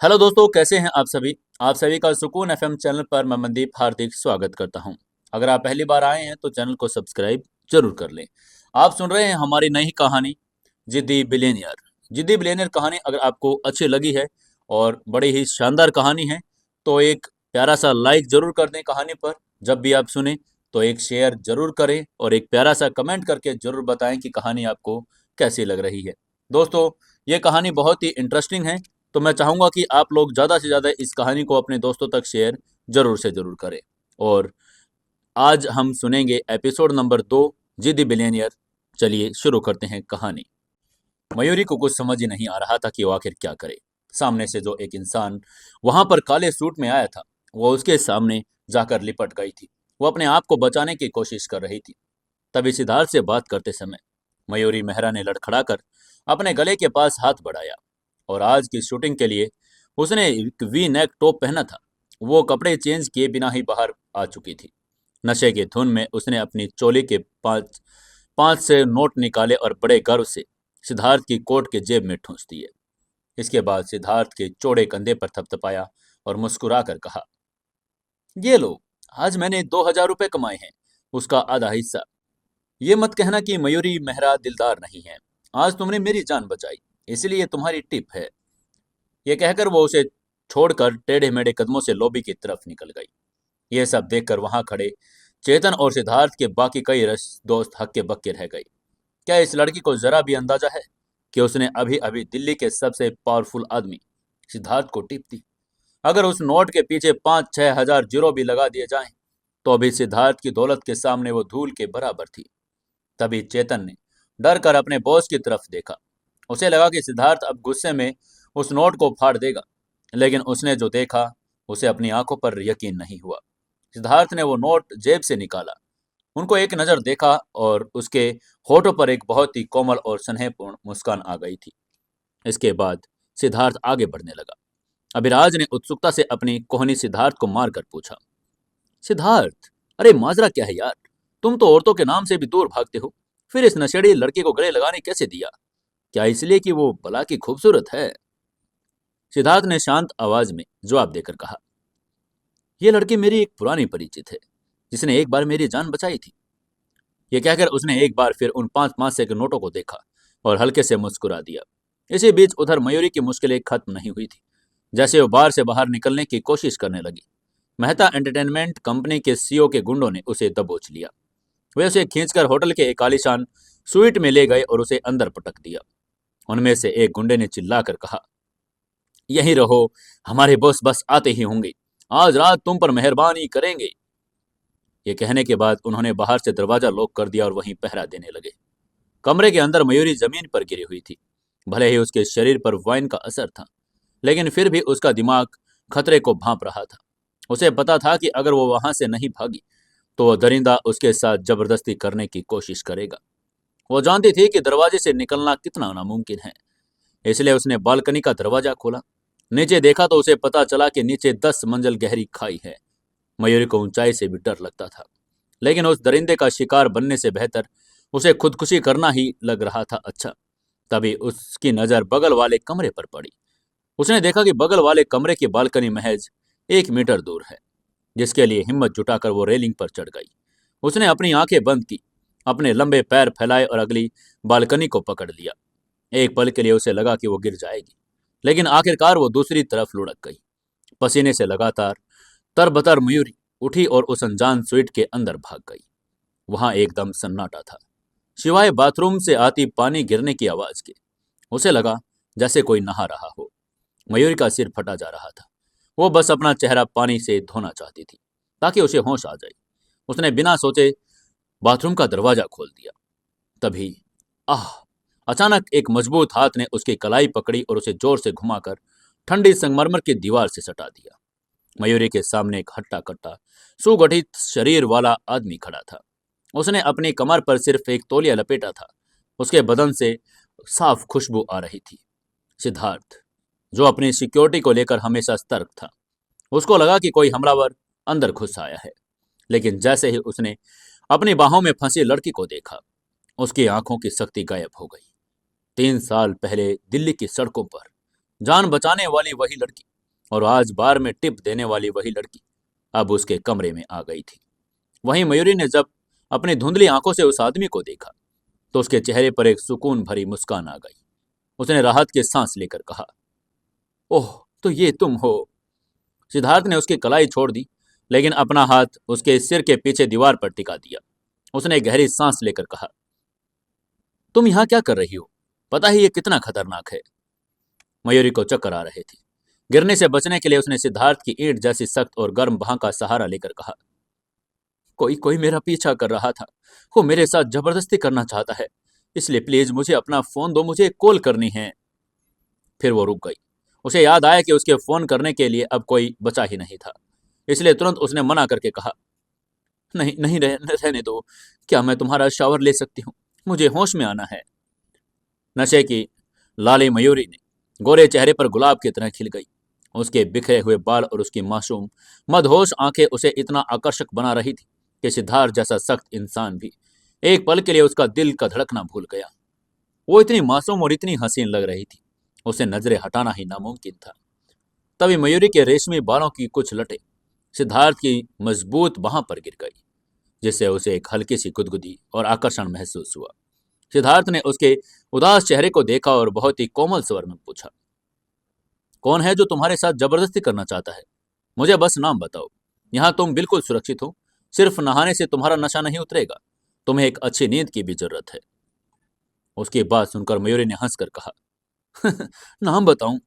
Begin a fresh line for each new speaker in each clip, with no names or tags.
Hello दोस्तों, कैसे हैं आप सभी का सुकून एफएम चैनल पर मैं मनदीप हार्दिक स्वागत करता हूं। अगर आप पहली बार आए हैं तो चैनल को सब्सक्राइब जरूर कर लें। आप सुन रहे हैं हमारी नई कहानी जिद्दी बिलियनियर। जिद्दी बिलियनियर कहानी अगर आपको अच्छी लगी है और बड़ी ही शानदार कहानी है तो एक प्यारा सा लाइक जरूर कर दें कहानी पर। जब भी आप सुने तो एक शेयर जरूर करें और एक प्यारा सा कमेंट करके जरूर बताएं कि कहानी आपको कैसी लग रही है। दोस्तों, ये कहानी बहुत ही इंटरेस्टिंग है, तो मैं चाहूंगा कि आप लोग ज़्यादा से ज़्यादा इस कहानी को अपने दोस्तों तक शेयर जरूर से जरूर करें। और आज हम सुनेंगे एपिसोड नंबर 2, जिद्दी बिलियनियर। चलिए शुरू करते हैं कहानी। मयूरी को कुछ समझ ही नहीं आ रहा था कि वो आखिर क्या करे। सामने से जो एक इंसान वहां पर काले सूट में आया था, वो उसके सामने जाकर लिपट गई थी। वो अपने आप को बचाने की कोशिश कर रही थी। तभी सिद्धार्थ से बात करते समय मयूरी मेहरा ने लड़खड़ाकर अपने गले के पास हाथ बढ़ाया और आज की शूटिंग के लिए उसने एक वी नेक टॉप पहना था। वो कपड़े चेंज किए बिना ही बाहर आ चुकी थी। नशे की धुन में उसने अपनी चोली के पांच पांच से नोट निकाले और बड़े गर्व से सिद्धार्थ की कोट के जेब में ठूंस दिए। इसके बाद सिद्धार्थ के चौड़े कंधे पर थपथपाया और मुस्कुरा कर कहा, ये लो, आज मैंने 2,000 रुपये कमाए हैं, उसका आधा हिस्सा। ये मत कहना कि मयूरी मेहरा दिलदार नहीं है। आज तुमने मेरी जान बचाई, इसलिए तुम्हारी टिप है। ये कहकर वो उसे छोड़कर टेढ़े मेढ़े कदमों से लॉबी की तरफ निकल गई। ये सब देखकर वहां खड़े चेतन और सिद्धार्थ के बाकी कई दोस्त हक्के बक्के रह गए। क्या इस लड़की को जरा भी अंदाजा है कि उसने अभी अभी दिल्ली के सबसे पावरफुल आदमी सिद्धार्थ को टिप दी? अगर उस नोट के पीछे 5-6 हजार जीरो भी लगा दिए जाएं, तो अभी सिद्धार्थ की दौलत के सामने वो धूल के बराबर थी। तभी चेतन ने डर कर अपने बॉस की तरफ देखा। उसे लगा कि सिद्धार्थ अब गुस्से में उस नोट को फाड़ देगा, लेकिन उसने जो देखा उसे अपनी आंखों पर यकीन नहीं हुआ। सिद्धार्थ ने वो नोट जेब से निकाला, उनको एक नजर देखा और उसके होठों पर एक बहुत ही कोमल और स्नेहपूर्ण मुस्कान आ गई थी। इसके बाद सिद्धार्थ आगे बढ़ने लगा। अभिराज ने उत्सुकता से अपनी कोहनी सिद्धार्थ को मारकर पूछा, सिद्धार्थ, अरे माजरा क्या है यार? तुम तो औरतों के नाम से भी दूर भागते हो, फिर इस नशेड़ी लड़की को गले लगाने कैसे दिया? क्या इसलिए कि वो भला की खूबसूरत है? सिद्धार्थ ने शांत आवाज में जवाब देकर कहा, यह लड़की मेरी एक पुरानी परिचित है, जिसने एक बार मेरी जान बचाई थी। यह कहकर उसने एक बार फिर उन 5-5 के नोटों को देखा और हल्के से मुस्कुरा दिया। इसी बीच उधर मयूरी की मुश्किलें खत्म नहीं हुई थी। जैसे वो बार से बाहर निकलने की कोशिश करने लगी, मेहता एंटरटेनमेंट कंपनी के सीईओ के गुंडों ने उसे दबोच लिया। वे उसे खींचकर होटल के एक आलीशान स्वीट में ले गए और उसे अंदर पटक दिया। उनमें से एक गुंडे ने चिल्लाकर कहा, यहीं रहो, हमारे बॉस बस आते ही होंगे, आज रात तुम पर मेहरबानी करेंगे। ये कहने के बाद उन्होंने बाहर से दरवाजा लॉक कर दिया और वहीं पहरा देने लगे। कमरे के अंदर मयूरी जमीन पर गिरी हुई थी। भले ही उसके शरीर पर वाइन का असर था, लेकिन फिर भी उसका दिमाग खतरे को भांप रहा था। उसे पता था कि अगर वो वहां से नहीं भागी तो वह दरिंदा उसके साथ जबरदस्ती करने की कोशिश करेगा। वो जानती थी कि दरवाजे से निकलना कितना नामुमकिन है, इसलिए उसने बालकनी का दरवाजा खोला। नीचे देखा तो उसे पता चला कि नीचे 10 मंजिल गहरी खाई है। मयूरी को ऊंचाई से भी डर लगता था, लेकिन उस दरिंदे का शिकार बनने से बेहतर उसे खुदकुशी करना ही लग रहा था। अच्छा, तभी उसकी नजर बगल वाले कमरे पर पड़ी। उसने देखा कि बगल वाले कमरे की बालकनी महज 1 मीटर दूर है, जिसके लिए हिम्मत जुटाकर वो रेलिंग पर चढ़ गई। उसने अपनी आंखें बंद की, अपने लंबे पैर फैलाए और अगली बालकनी को पकड़ लिया। एक पल के लिए उसे लगा कि वो गिर जाएगी, लेकिन आखिरकार वो दूसरी तरफ लुढ़क गई। पसीने से लगातार तरबतर मयूरी उठी और उस अनजान स्वीट के अंदर भाग गई। वहां एकदम सन्नाटा था, सिवाय बाथरूम से आती पानी गिरने की आवाज के। उसे लगा जैसे कोई नहा रहा हो। मयूरी का सिर फटा जा रहा था। वो बस अपना चेहरा पानी से धोना चाहती थी ताकि उसे होश आ जाए। उसने बिना सोचे बाथरूम का दरवाजा खोल दिया। तभी आह, अचानक एक मजबूत हाथ ने उसकी कलाई पकड़ी और उसे जोर से घुमाकर ठंडी संगमरमर की दीवार से सटा दिया। मयूरी के सामने एक हट्टा कट्टा सुगठित शरीर वाला आदमी खड़ा था। उसने अपनी कमर पर सिर्फ एक तौलिया लपेटा था। उसके बदन से साफ खुशबू आ रही थी। सिद्धार्थ, जो अपनी सिक्योरिटी को लेकर हमेशा सतर्क था, उसको लगा कि कोई हमलावर अंदर घुस आया है। लेकिन जैसे ही उसने अपनी बाहों में फंसी लड़की को देखा, उसकी आंखों की शक्ति गायब हो गई। 3 साल पहले दिल्ली की सड़कों पर जान बचाने वाली वही लड़की और आज बार में टिप देने वाली वही लड़की अब उसके कमरे में आ गई थी। वहीं मयूरी ने जब अपनी धुंधली आंखों से उस आदमी को देखा तो उसके चेहरे पर एक सुकून भरी मुस्कान आ गई। उसने राहत की सांस लेकर कहा, ओह, तो ये तुम हो। सिद्धार्थ ने उसकी कलाई छोड़ दी, लेकिन अपना हाथ उसके सिर के पीछे दीवार पर टिका दिया। उसने गहरी सांस लेकर कहा, तुम यहां क्या कर रही हो? पता ही ये कितना खतरनाक है। मयूरी को चक्कर आ रहे थे। गिरने से बचने के लिए उसने सिद्धार्थ की ईंट जैसी सख्त और गर्म बाह का सहारा लेकर कहा, कोई कोई मेरा पीछा कर रहा था। वो मेरे साथ जबरदस्ती करना चाहता है, इसलिए प्लीज मुझे अपना फोन दो, मुझे कॉल करनी है। फिर वो रुक गई। उसे याद आया कि उसके फोन करने के लिए अब कोई बचा ही नहीं था, इसलिए तुरंत उसने मना करके कहा, नहीं नहीं, रहने दो। क्या मैं तुम्हारा शावर ले सकती हूँ? मुझे होश में आना है। नशे की लाली मयूरी ने गोरे चेहरे पर गुलाब की तरह खिल गई। उसके बिखरे हुए बाल और उसकी मासूम मदहोश आंखें उसे इतना आकर्षक बना रही थी कि सिद्धार्थ जैसा सख्त इंसान भी एक पल के लिए उसका दिल का धड़कना भूल गया। वो इतनी मासूम और इतनी हसीन लग रही थी, उसे नजरें हटाना ही नामुमकिन था। तभी मयूरी के रेशमी बालों की कुछ लटें सिद्धार्थ की मजबूत बाह पर गिर गई, जिससे उसे एक हल्की सी गुदगुदी और आकर्षण महसूस हुआ। सिद्धार्थ ने उसके उदास चेहरे को देखा और बहुत ही कोमल स्वर में पूछा, कौन है जो तुम्हारे साथ जबरदस्ती करना चाहता है? मुझे बस नाम बताओ। यहाँ तुम बिल्कुल सुरक्षित हो। सिर्फ नहाने से तुम्हारा नशा नहीं उतरेगा, तुम्हें एक अच्छी नींद की भी जरूरत है। उसकी बात सुनकर मयूरी ने हंसकर कहा, नाम बताऊं?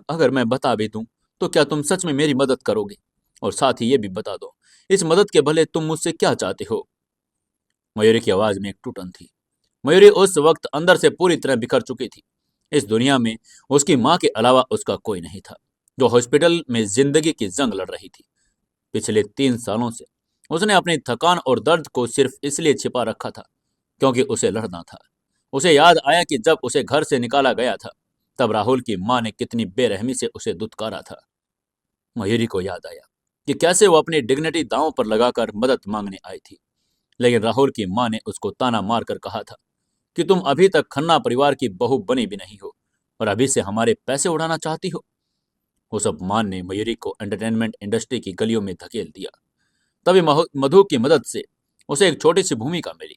अगर मैं बता भी दूं तो क्या तुम सच में मेरी मदद करोगे? और साथ ही ये भी बता दो, इस मदद के भले तुम मुझसे क्या चाहते हो? मयूरी की आवाज में एक टूटन थी। मयूरी उस वक्त अंदर से पूरी तरह बिखर चुकी थी। इस दुनिया में उसकी माँ के अलावा उसका कोई नहीं था, जो हॉस्पिटल में जिंदगी की जंग लड़ रही थी। पिछले 3 सालों से उसने अपनी थकान और दर्द को सिर्फ इसलिए छिपा रखा था क्योंकि उसे लड़ना था। उसे याद आया कि जब उसे घर से निकाला गया था तब राहुल की माँ ने कितनी बेरहमी से उसे दुत्कारा था। मयूरी को याद आया कि कैसे वो अपनी डिग्निटी दांव पर लगाकर मदद मांगने आई थी, लेकिन राहुल की माँ ने उसको ताना मारकर कहा था कि तुम अभी तक खन्ना परिवार की बहू बनी भी नहीं हो और अभी से हमारे पैसे उड़ाना चाहती हो। उस अपमान ने मयूरी को एंटरटेनमेंट इंडस्ट्री की गलियों में धकेल दिया। तभी मधु की मदद से उसे एक छोटी सी भूमिका मिली,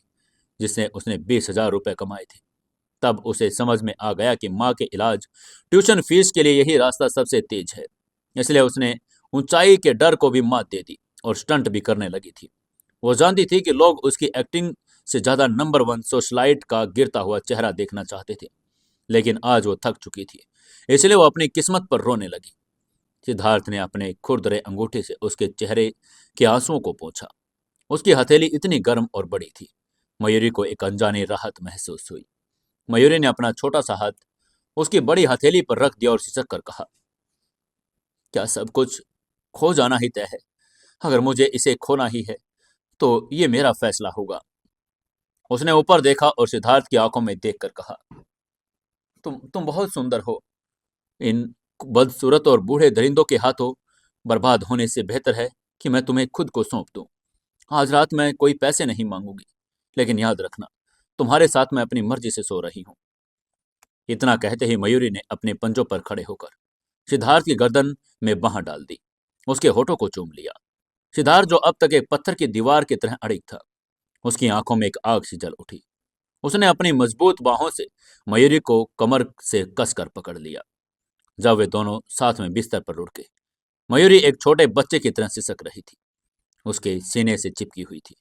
जिससे उसने 20,000 रुपए कमाए थे। तब उसे समझ में आ गया कि माँ के इलाज, ट्यूशन फीस के लिए यही रास्ता सबसे तेज है। इसलिए उसने ऊंचाई के डर को भी मात दे दी और स्टंट भी करने लगी थी। वो जानती थी कि लोग उसकी एक्टिंग से ज्यादा नंबर 1 सोशलाइट का गिरता हुआ चेहरा देखना चाहते थे, लेकिन आज वो थक चुकी थी, इसलिए वो अपनी किस्मत पर रोने लगी। सिद्धार्थ ने अपने खुरदरे अंगूठे से उसके चेहरे के आंसुओं को पोंछा। उसकी हथेली इतनी गर्म और बड़ी थी, मयूरी को एक अनजानी राहत महसूस हुई। मयूरी ने अपना छोटा सा हाथ उसकी बड़ी हथेली पर रख दिया और सिसक कर कहा, क्या सब कुछ खो जाना ही तय है? अगर मुझे इसे खोना ही है तो ये मेरा फैसला होगा। उसने ऊपर देखा और सिद्धार्थ की आंखों में देखकर कहा, तुम बहुत सुंदर हो। इन बदसूरत और बूढ़े दरिंदों के हाथों बर्बाद होने से बेहतर है कि मैं तुम्हें खुद को सौंप दूं। आज रात मैं कोई पैसे नहीं मांगूंगी, लेकिन याद रखना, तुम्हारे साथ मैं अपनी मर्जी से सो रही हूँ। इतना कहते ही मयूरी ने अपने पंजों पर खड़े होकर सिद्धार्थ की गर्दन में बांह डाल दी, उसके होठों को चूम लिया। सिद्धार्थ, जो अब तक एक पत्थर की दीवार की तरह अड़िग था, उसकी आंखों में एक आग सी जल उठी। उसने अपनी मजबूत बाहों से मयूरी को कमर से कसकर पकड़ लिया। जब वे दोनों साथ में बिस्तर पर लुढ़के, मयूरी एक छोटे बच्चे की तरह सिसक रही थी, उसके सीने से चिपकी हुई थी।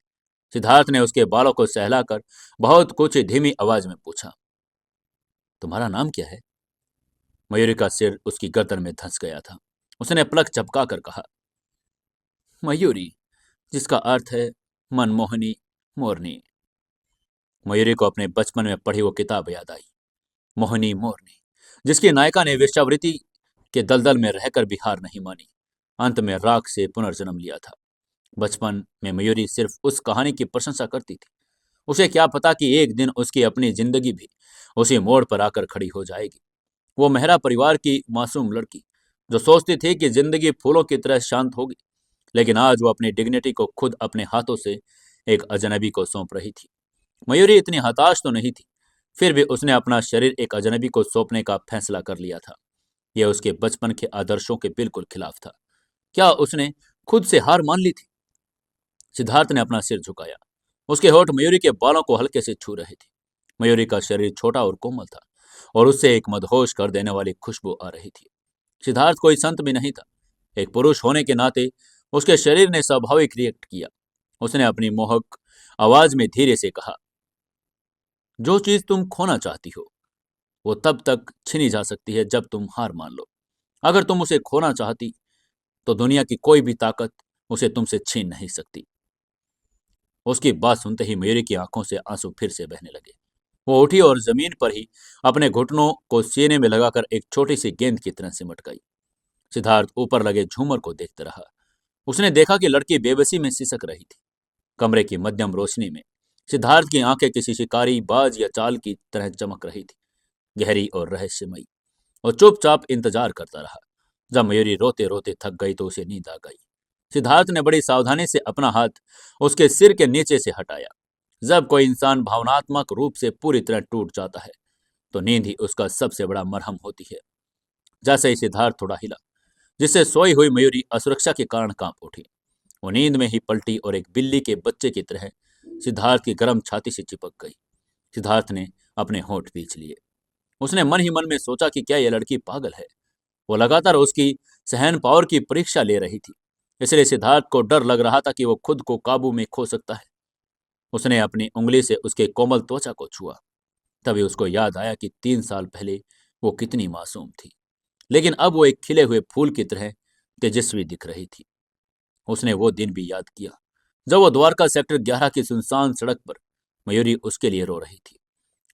सिद्धार्थ ने उसके बालों को सहलाकर बहुत कुछ धीमी आवाज में पूछा, तुम्हारा नाम क्या है? मयूरी का सिर उसकी गर्दन में धंस गया था। उसने पलक झपका कर कहा, मयूरी, जिसका अर्थ है मनमोहनी मोरनी। मयूरी को अपने बचपन में पढ़ी वो किताब याद आई, मोहनी मोरनी, जिसकी नायिका ने वेश्यावृत्ति के दलदल में रहकर भी हार नहीं मानी, अंत में राख से पुनर्जन्म लिया था। बचपन में मयूरी सिर्फ उस कहानी की प्रशंसा करती थी। उसे क्या पता कि एक दिन उसकी अपनी जिंदगी भी उसी मोड़ पर आकर खड़ी हो जाएगी। वो मेहरा परिवार की मासूम लड़की, जो सोचती थी कि जिंदगी फूलों की तरह शांत होगी, लेकिन आज वो अपनी डिग्निटी को खुद अपने हाथों से एक अजनबी को सौंप रही थी। मयूरी इतनी हताश तो नहीं थी, फिर भी उसने अपना शरीर एक अजनबी को सौंपने का फैसला कर लिया था। यह उसके बचपन के आदर्शों के बिल्कुल खिलाफ था। क्या उसने खुद से हार मान ली थी? सिद्धार्थ ने अपना सिर झुकाया। उसके होठ मयूरी के बालों को हल्के से छू रहे थे। मयूरी का शरीर छोटा और कोमल था और उससे एक मदहोश कर देने वाली खुशबू आ रही थी। सिद्धार्थ कोई संत भी नहीं था। एक पुरुष होने के नाते उसके शरीर ने स्वाभाविक रिएक्ट किया। उसने अपनी मोहक आवाज में धीरे से कहा, जो चीज तुम खोना चाहती हो वो तब तक छीनी जा सकती है जब तुम हार मान लो। अगर तुम उसे खोना चाहती तो दुनिया की कोई भी ताकत उसे तुमसे छीन नहीं सकती। उसकी बात सुनते ही मयूरी की आंखों से आंसू फिर से बहने लगे। वो उठी और जमीन पर ही अपने घुटनों को सीने में लगाकर एक छोटी सी गेंद की तरह सिमट गई। सिद्धार्थ ऊपर लगे झूमर को देखता रहा। उसने देखा कि लड़की बेबसी में सिसक रही थी। कमरे की मध्यम रोशनी में सिद्धार्थ की आंखें किसी शिकारी बाज या चाल की तरह चमक रही थी, गहरी और रहस्यमयी। और चुपचाप इंतजार करता रहा। जब मयूरी रोते रोते थक गई तो उसे नींद आ गई। सिद्धार्थ ने बड़ी सावधानी से अपना हाथ उसके सिर के नीचे से हटाया। जब कोई इंसान भावनात्मक रूप से पूरी तरह टूट जाता है तो नींद ही उसका सबसे बड़ा मरहम होती है। जैसे ही सिद्धार्थ थोड़ा हिला, जिससे सोई हुई मयूरी असुरक्षा के कारण कांप उठी। वो नींद में ही पलटी और एक बिल्ली के बच्चे की तरह सिद्धार्थ की गर्म छाती से चिपक गई। सिद्धार्थ ने अपने होंठ भींच लिए। उसने मन ही मन में सोचा कि क्या यह लड़की पागल है। वो लगातार उसकी सहन पावर की परीक्षा ले रही थी, इसलिए सिद्धार्थ को डर लग रहा था कि वो खुद को काबू में खो सकता है। उसने अपनी उंगली से उसके कोमल त्वचा को छुआ। तभी उसको याद आया कि 3 साल पहले वो कितनी मासूम थी, लेकिन अब वो एक खिले हुए फूल की तरह तेजस्वी दिख रही थी। उसने वो दिन भी याद किया जब वो द्वारका सेक्टर 11 की सुनसान सड़क पर मयूरी उसके लिए रो रही थी।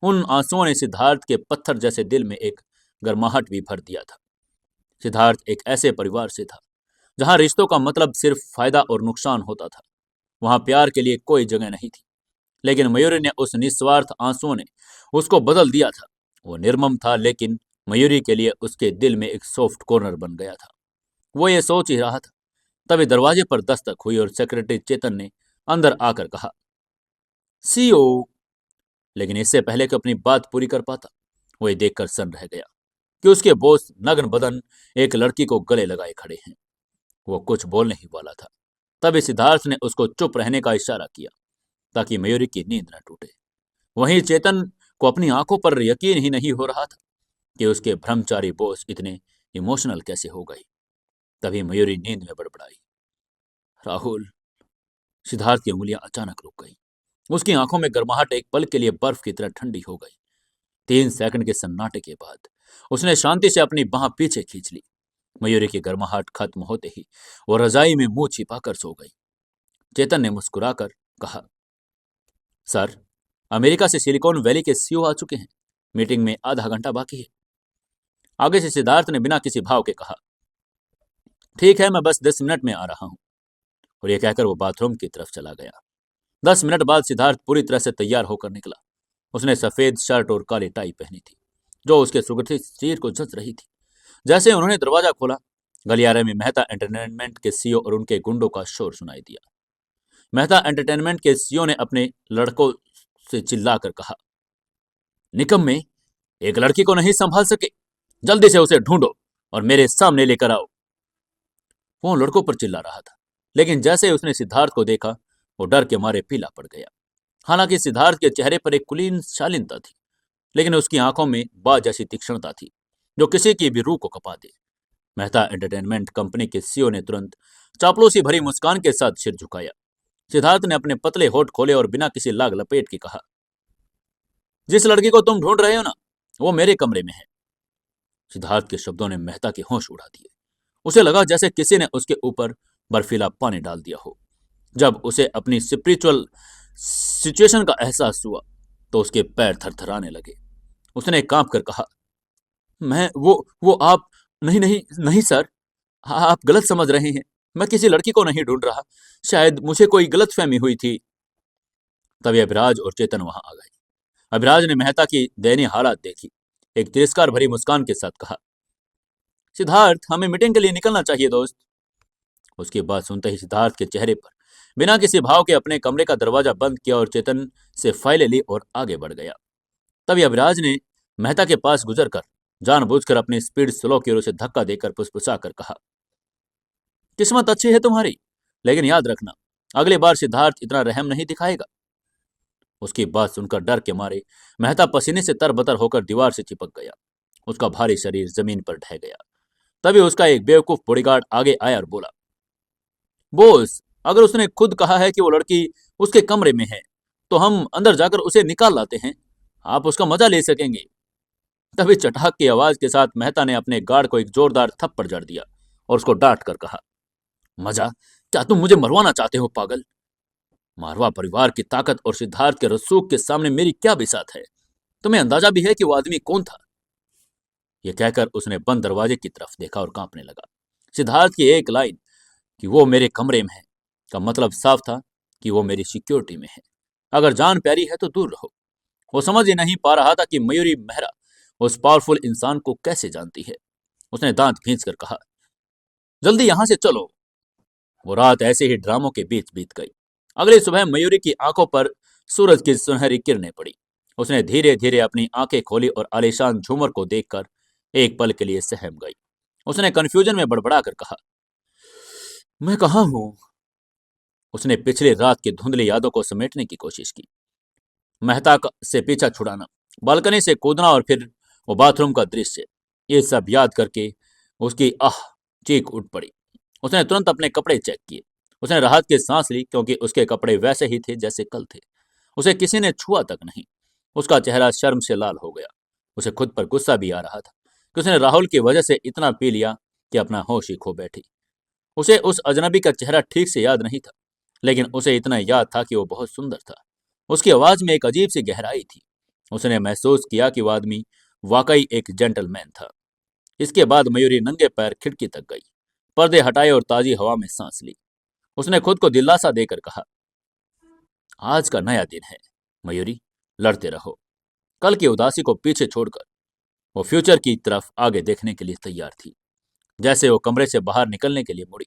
उन आंसुओं ने सिद्धार्थ के पत्थर जैसे दिल में एक गर्माहट भी भर दिया था। सिद्धार्थ एक ऐसे परिवार से था जहां रिश्तों का मतलब सिर्फ फायदा और नुकसान होता था। वहां प्यार के लिए कोई जगह नहीं थी। लेकिन मयूरी ने उस निस्वार्थ आंसुओं ने उसको बदल दिया था। वो निर्मम था, लेकिन मयूरी के लिए उसके दिल में एक सॉफ्ट कॉर्नर बन गया था। वो ये सोच ही रहा था, तभी दरवाजे पर दस्तक हुई और सेक्रेटरी चेतन ने अंदर आकर कहा, सीओ। लेकिन इससे पहले कि अपनी बात पूरी कर पाता, वो ये देखकर सन्न रह गया कि उसके बॉस नग्न बदन एक लड़की को गले लगाए खड़े हैं। वो कुछ बोलने ही वाला था, तभी सिद्धार्थ ने उसको चुप रहने का इशारा किया ताकि मयूरी की नींद न टूटे। वहीं चेतन को अपनी आंखों पर यकीन ही नहीं हो रहा था कि उसके ब्रह्मचारी बॉस इतने इमोशनल कैसे हो गई। तभी मयूरी नींद में बड़बड़ाई, राहुल। सिद्धार्थ की उंगलियां अचानक रुक गई। उसकी आंखों में गर्माहट एक पल के लिए बर्फ की तरह ठंडी हो गई। 3 सेकंड के सन्नाटे के बाद उसने शांति से अपनी बाह पीछे खींच ली। मयूरी की गर्माहट खत्म होते ही वो रजाई में मुंह छिपाकर सो गई। चेतन ने मुस्कुराकर कहा, सर, अमेरिका से सिलिकॉन वैली के सीईओ आ चुके हैं। मीटिंग में आधा घंटा बाकी है। आगे से सिद्धार्थ ने बिना किसी भाव के कहा, ठीक है, मैं बस 10 मिनट में आ रहा हूं। और यह कहकर वो बाथरूम की तरफ चला गया। 10 मिनट बाद सिद्धार्थ पूरी तरह से तैयार होकर निकला। उसने सफेद शर्ट और काली टाई पहनी थी जो उसके सुगठित शरीर को जच रही थी। जैसे उन्होंने दरवाजा खोला, गलियारे में मेहता एंटरटेनमेंट के सीईओ और उनके गुंडों का शोर सुनाई दिया। मेहता एंटरटेनमेंट के सीईओ ने अपने लड़कों से चिल्लाकर कहा, निकम्मे, एक लड़की को नहीं संभाल सके? जल्दी से उसे ढूंढो और मेरे सामने लेकर आओ। वो लड़कों पर चिल्ला रहा था, लेकिन जैसे ही उसने सिद्धार्थ को देखा वो डर के मारे पीला पड़ गया। हालांकि सिद्धार्थ के चेहरे पर एक कुलीन शालीनता थी, लेकिन उसकी आंखों में बाज जैसी तीक्ष्णता थी जो किसी की भी रूह को कपा दे। मेहता एंटरटेनमेंट कंपनी के सीईओ ने तुरंत चापलूसी भरी मुस्कान के साथ सिर झुकाया। सिद्धार्थ ने अपने पतले होठ खोले और बिना किसी लाग लपेट के कहा, जिस लड़की को तुम ढूंढ रहे हो ना, वो मेरे कमरे में है। सिद्धार्थ के शब्दों ने मेहता के होश उड़ा दिए। उसे लगा जैसे किसी ने उसके ऊपर बर्फीला पानी डाल दिया हो। जब उसे अपनी स्पिरिचुअल सिचुएशन का एहसास हुआ तो उसके पैर थरथराने लगे। उसने कांप कर कहा, मैं वो आप, नहीं नहीं नहीं सर, आप गलत समझ रहे हैं। मैं किसी लड़की को नहीं ढूंढ रहा। शायद मुझे कोई गलतफहमी हुई थी। तभी अभिराज और चेतन वहां आ गए। अभिराज ने मेहता की दयनीय हालत देखी। एक तिरस्कार भरी मुस्कान के साथ कहा, सिद्धार्थ, हमें मीटिंग के लिए निकलना चाहिए दोस्त। उसकी बात सुनते ही सिद्धार्थ के चेहरे पर बिना किसी भाव के अपने कमरे का दरवाजा बंद किया और चेतन से फाइलें ली और आगे बढ़ गया। तभी अभिराज ने मेहता के पास गुजरकर जानबूझकर अपनी स्पीड स्लो की और उसे धक्का देकर फुसफुसाकर कहा, किस्मत अच्छी है तुम्हारी, लेकिन याद रखना अगली बार सिद्धार्थ इतना रहम नहीं दिखाएगा। उसकी बात सुनकर डर के मारे मेहता पसीने से तरबतर होकर दीवार से चिपक गया। उसका भारी शरीर जमीन पर ढह गया। तभी उसका एक बेवकूफ बॉडीगार्ड आगे आया और बोला, बॉस, अगर उसने खुद कहा है कि वो लड़की उसके कमरे में है, तो हम अंदर जाकर उसे निकाल लाते हैं। आप उसका मजा ले सकेंगे। तभी चटाक की आवाज के साथ मेहता ने अपने गार्ड को एक जोरदार थप्पड़ जड़ दिया और उसको डांट कर कहा, मजा? क्या तुम मुझे मरवाना चाहते हो पागल? मारवा परिवार की ताकत और सिद्धार्थ के रसूख के सामने मेरी क्या बिसात है? तुम्हें अंदाजा भी है कि वो आदमी कौन था? यह कहकर उसने बंद दरवाजे की तरफ देखा और कांपने लगा। सिद्धार्थ की एक लाइन कि वो मेरे कमरे में है का मतलब साफ था कि वो मेरी सिक्योरिटी में है। अगर जान प्यारी है तो दूर रहो। वो समझ ही नहीं पा रहा था कि मयूरी मेहरा उस पावरफुल इंसान को कैसे जानती है। उसने दांत भींच कर कहा, जल्दी यहां से चलो। वो रात ऐसे ही ड्रामों के बीच बीत गई। अगली सुबह मयूरी की आंखों पर सूरज की सुनहरी किरणें पड़ी। उसने धीरे धीरे अपनी आंखें खोली और आलीशान झूमर को देखकर एक पल के लिए सहम गई। उसने कंफ्यूजन में बड़बड़ा कर कहा, मैं कहाँ हूं? उसने पिछली रात की धुंधली यादों को समेटने की कोशिश की। मेहता से पीछा छुड़ाना, बालकनी से कूदना और फिर वो बाथरूम का दृश्य, ये सब याद करके उसकी चीख उठ पड़ी। उसने तुरंत अपने कपड़े चेक किए। उसने राहत की सांस ली क्योंकि उसके कपड़े वैसे ही थे जैसे कल थे। उसे किसी ने छुआ तक नहीं। उसका चेहरा शर्म से लाल हो गया। उसे खुद पर गुस्सा भी आ रहा था कि उसने राहुल की वजह से इतना पी लिया कि अपना होश ही खो बैठी। उसे उस अजनबी का चेहरा ठीक से याद नहीं था, लेकिन उसे इतना याद था कि वो बहुत सुंदर था। उसकी आवाज में एक अजीब सी गहराई थी। उसने महसूस किया कि वह आदमी वाकई एक जेंटलमैन था। इसके बाद मयूरी नंगे पैर खिड़की तक गई, पर्दे हटाए और ताजी हवा में सांस ली। उसने खुद को दिलासा देकर कहा, आज का नया दिन है मयूरी, लड़ते रहो। कल की उदासी को पीछे छोड़कर वो फ्यूचर की तरफ आगे देखने के लिए तैयार थी। जैसे वो कमरे से बाहर निकलने के लिए मुड़ी,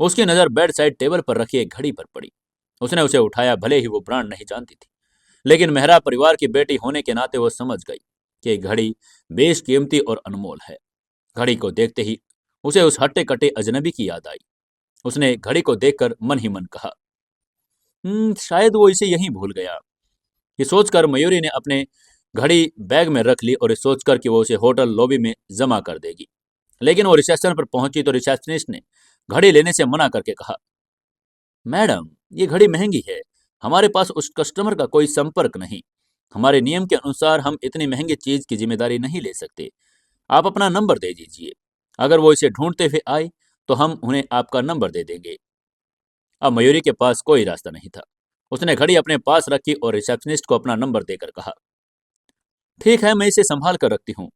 उसकी नजर बेड साइड टेबल पर रखी एक घड़ी पर पड़ी। उसने उसे उठाया, भले ही वो ब्रांड नहीं जानती थी, लेकिन मेहरा परिवार की बेटी होने के नाते वो समझ गई कि घड़ी बेशकीमती और अनमोल है। घड़ी को देखते ही उसे उस हट्टे कट्टे अजनबी की याद आई। उसने घड़ी को देखकर मन ही मन कहा, शायद वो इसे यहीं भूल गया। ये सोचकर मयूरी ने अपने घड़ी बैग में रख ली और ये सोचकर कि वो उसे होटल लॉबी में जमा कर देगी। लेकिन वो रिसेप्शन पर पहुंची तो रिसेप्शनिस्ट ने घड़ी लेने से मना करके कहा, मैडम, ये घड़ी महंगी है। हमारे पास उस कस्टमर का कोई संपर्क नहीं। हमारे नियम के अनुसार हम इतनी महंगी चीज की जिम्मेदारी नहीं ले सकते। आप अपना नंबर दे दीजिए। अगर वो इसे ढूंढते हुए आए तो हम उन्हें आपका नंबर दे देंगे। अब मयूरी के पास कोई रास्ता नहीं था। उसने घड़ी अपने पास रखी और रिसेप्शनिस्ट को अपना नंबर देकर कहा, ठीक है, मैं इसे संभाल कर रखती हूँ।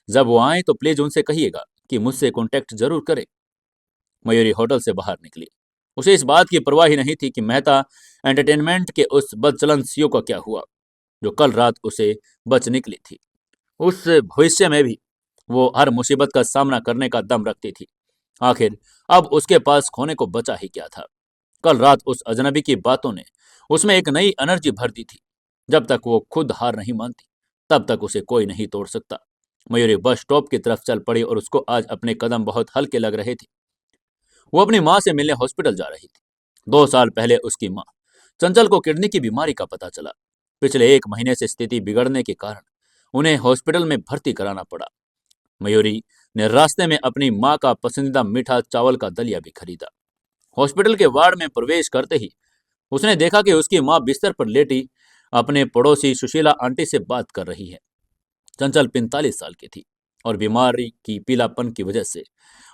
जब वो आए तो प्लीज उनसे कहिएगा कि मुझसे कॉन्टेक्ट जरूर करें। मयूरी होटल से बाहर निकली। उसे इस बात की परवाह ही नहीं थी कि मेहता एंटरटेनमेंट के उस बदचलन सीईओ का क्या हुआ, जो कल रात उसे बच निकली थी। उस भविष्य में भी वो हर मुसीबत का सामना करने का दम रखती थी। आखिर अब उसके पास खोने को बचा ही क्या था। कल रात उस अजनबी की बातों ने उसमें एक नई एनर्जी भर दी थी। जब तक वो खुद हार नहीं मानती, तब तक उसे कोई नहीं तोड़ सकता। मयूरी बस स्टॉप की तरफ चल पड़ी और उसको आज अपने कदम बहुत हल्के लग रहे थे। वो अपनी माँ से मिलने हॉस्पिटल जा रही थी। 2 साल पहले उसकी माँ चंचल को किडनी की बीमारी का पता चला। पिछले 1 महीने से स्थिति बिगड़ने के कारण उन्हें हॉस्पिटल में भर्ती कराना पड़ा। मयूरी ने रास्ते में अपनी माँ का पसंदीदा मीठा चावल का दलिया भी खरीदा। हॉस्पिटल के वार्ड में प्रवेश करते ही उसने देखा कि उसकी माँ बिस्तर पर लेटी अपने पड़ोसी सुशीला आंटी से बात कर रही है। चंचल 45 साल की थी और बीमारी की पीलापन की वजह से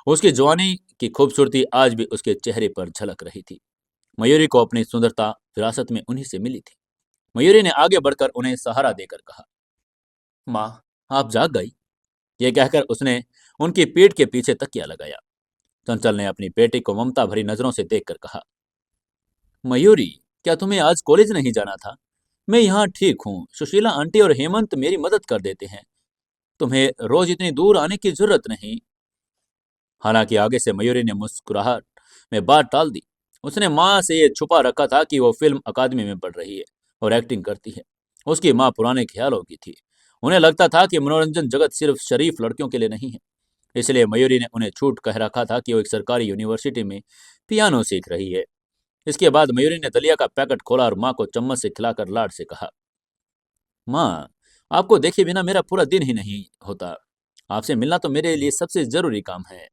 उसकी जवानी की खूबसूरती आज भी उसके चेहरे पर झलक रही थी। मयूरी को अपनी सुंदरता विरासत में उन्हीं से मिली थी। मयूरी ने आगे बढ़कर उन्हें सहारा देकर कहा, माँ, आप जाग गई? ये कहकर उसने उनकी पीठ के पीछे तकिया लगाया। चंचल ने अपनी बेटी को ममता भरी नजरों से देखकर कहा, मयूरी, क्या तुम्हें आज कॉलेज नहीं जाना था? मैं यहाँ ठीक हूँ। सुशीला आंटी और हेमंत मेरी मदद कर देते हैं। तुम्हें रोज इतनी दूर आने की जरूरत नहीं। हालांकि आगे से मयूरी ने मुस्कुराहट में बात टाल दी। उसने माँ से ये छुपा रखा था कि वो फिल्म अकादमी में पढ़ रही है और एक्टिंग करती है। उसकी माँ पुराने ख्यालों की थी। उन्हें लगता था कि मनोरंजन जगत सिर्फ शरीफ लड़कियों के लिए नहीं है। इसलिए मयूरी ने उन्हें झूठ कह रखा था कि वो एक सरकारी यूनिवर्सिटी में पियानो सीख रही है। इसके बाद मयूरी ने दलिया का पैकेट खोला और माँ को चम्मच से खिलाकर लाड से कहा, माँ, आपको देखे बिना मेरा पूरा दिन ही नहीं होता। आपसे मिलना तो मेरे लिए सबसे जरूरी काम है।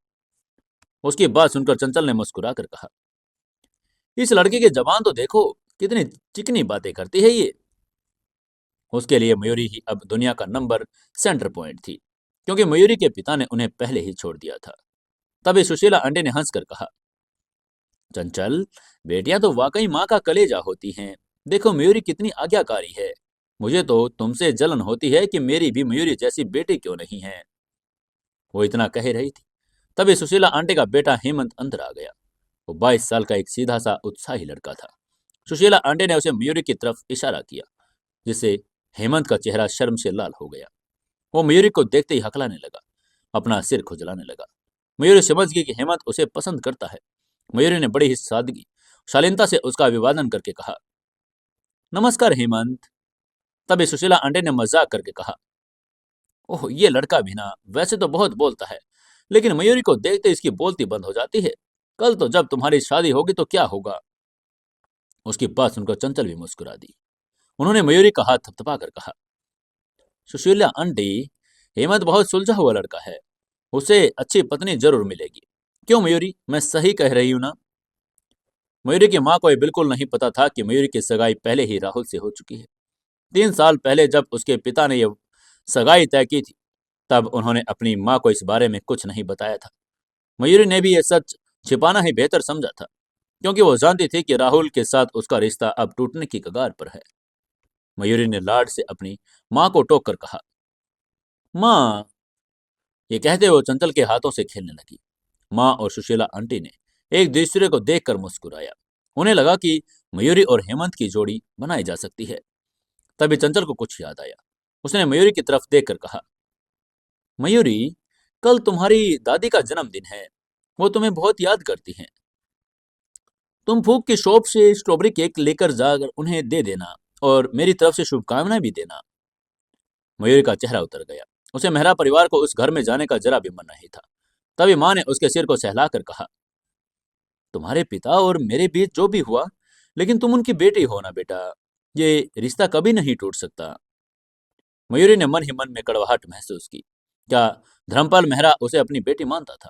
उसकी बात सुनकर चंचल ने मुस्कुरा कर कहा, इस लड़के की जबान तो देखो, कितनी चिकनी बातें करती है ये। उसके लिए मयूरी ही अब दुनिया का नंबर सेंटर पॉइंट थी, क्योंकि मयूरी के पिता ने उन्हें पहले ही छोड़ दिया था। तभी सुशीला आंटी ने हंसकर कहा, चंचल, बेटियां तो वाकई माँ का कलेजा होती हैं। देखो मयूरी कितनी आज्ञाकारी है। मुझे तो तुमसे जलन होती है कि मेरी भी मयूरी जैसी बेटी क्यों नहीं है। वो इतना कह रही थी, तभी सुशीला आंटी का बेटा हेमंत अंदर आ गया। वो 22 साल का एक सीधा सा उत्साही लड़का था। सुशीला आंटी ने उसे मयूरी की तरफ इशारा किया, जिससे हेमंत का चेहरा शर्म से लाल हो गया। वो मयूरी को देखते ही हकलाने लगा, अपना सिर खुजलाने लगा। मयूरी समझ गई कि हेमंत उसे पसंद करता है। मयूरी ने बड़ी ही सादगी शालीनता से उसका अभिवादन करके कहा, नमस्कार हेमंत। तभी सुशीला आंटी ने मजाक करके कहा, ओह, ये लड़का भी ना, वैसे तो बहुत बोलता है, लेकिन मयूरी को देखते इसकी बोलती बंद हो जाती है। कल तो जब तुम्हारी शादी होगी तो क्या होगा। उसकी बात सुनकर चंचल भी मुस्कुरा दी। उन्होंने मयूरी का हाथ थपथपा कर कहा, सुशीला आंटी, हेमंत बहुत सुलझा हुआ लड़का है। उसे अच्छी पत्नी जरूर मिलेगी। क्यों मयूरी, मैं सही कह रही हूं ना। मयूरी की माँ को यह बिल्कुल नहीं पता था कि मयूरी की सगाई पहले ही राहुल से हो चुकी है। 3 साल पहले जब उसके पिता ने यह सगाई तय की थी, तब उन्होंने अपनी माँ को इस बारे में कुछ नहीं बताया था। मयूरी ने भी यह सच छिपाना ही बेहतर समझा था, क्योंकि वो जानती थी कि राहुल के साथ उसका रिश्ता अब टूटने की कगार पर है। मयूरी ने लाड से अपनी माँ को टोक कर कहा, माँ। ये कहते वो चंचल के हाथों से खेलने लगी। माँ और सुशीला आंटी ने एक दूसरे को देखकर मुस्कुराया। उन्हें लगा कि मयूरी और हेमंत की जोड़ी बनाई जा सकती है। तभी चंचल को कुछ याद आया। उसने मयूरी की तरफ देखकर कहा, मयूरी, कल तुम्हारी दादी का जन्मदिन है। वो तुम्हें बहुत याद करती हैं। तुम फूक की शॉप से स्ट्रॉबेरी केक लेकर जाकर उन्हें दे देना और मेरी तरफ से शुभकामनाएं भी देना। मयूरी का चेहरा उतर गया। उसे मेहरा परिवार को उस घर में जाने का जरा भी मन नहीं था। तभी माँ ने उसके सिर को सहलाकर कहा, तुम्हारे पिता और मेरे बीच जो भी हुआ, लेकिन तुम उनकी बेटी हो ना बेटा। ये रिश्ता कभी नहीं टूट सकता। मयूरी ने मन ही मन में कड़वाहट महसूस की। क्या धर्मपाल मेहरा उसे अपनी बेटी मानता था,